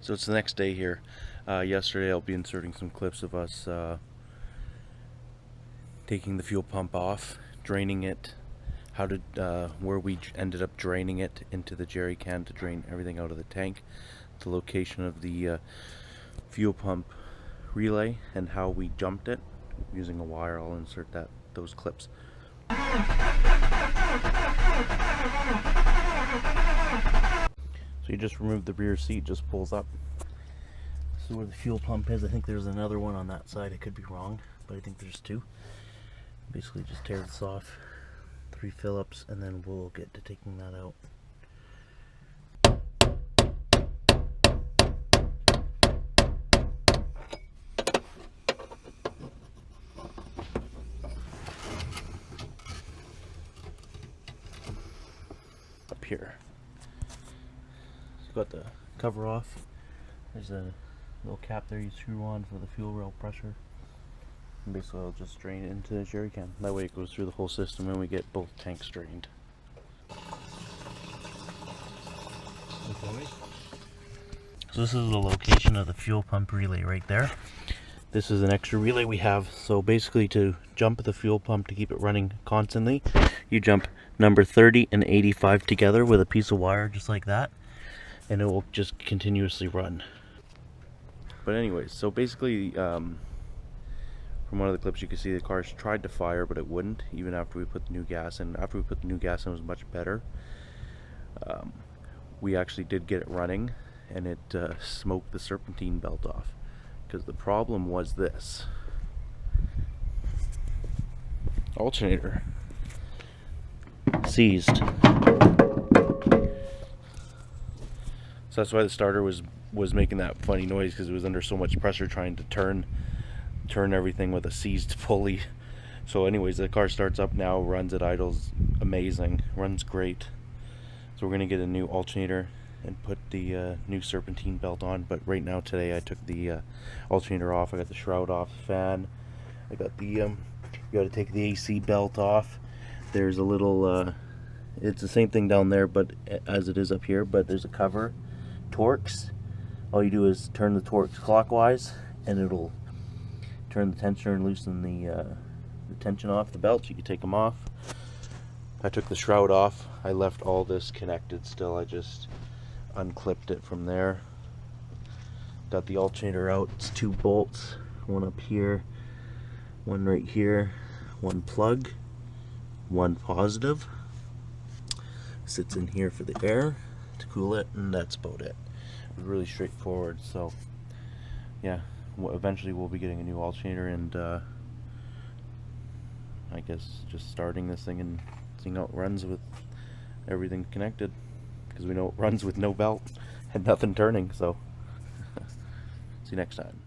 So it's the next day here. Yesterday I'll be inserting some clips of us taking the fuel pump off, draining it, where we ended up draining it into the jerry can to drain everything out of the tank, the location of the fuel pump relay, and how we jumped it using a wire. I'll insert those clips. So you just remove the rear seat, just pulls up. This is where the fuel pump is. I think there's another one on that side. I could be wrong, but I think there's two. Basically just tear this off, 3 Phillips, and then we'll get to taking that out. Up here. So got the cover off. There's a little cap there you screw on for the fuel rail pressure. And basically I'll just drain it into the jerry can. That way it goes through the whole system and we get both tanks drained. So this is the location of the fuel pump relay right there. This is an extra relay we have. So basically, to jump the fuel pump to keep it running constantly, you jump number 30 and 85 together with a piece of wire just like that, and it will just continuously run. But anyways, so basically from one of the clips you can see the car tried to fire, but it wouldn't, even after we put the new gas in. After we put the new gas in, it was much better. We actually did get it running, and it smoked the serpentine belt off. Because the problem was this: alternator seized. So that's why the starter was making that funny noise, because it was under so much pressure trying to turn everything with a seized pulley. So anyways, the car starts up now, runs at idles amazing, runs great. So we're gonna get a new alternator and put the new serpentine belt on. But right now, today, I took the alternator off. I got the shroud off, the fan. I got the you got to take the AC belt off. There's a little it's the same thing down there, but as it is up here, but there's a cover. Torques, all you do is turn the Torques clockwise and it'll turn the tensioner and loosen the tension off the belts. You can take them off. I took the shroud off. I left all this connected still. I just unclipped it from there. Got the alternator out. It's 2 bolts, one up here, one right here, one plug, one positive. Sits in here for the air to cool it, and that's about it. It's really straightforward. So yeah, eventually we'll be getting a new alternator, and I guess just starting this thing and seeing how it runs with everything connected, because we know it runs with no belt and nothing turning. So see you next time.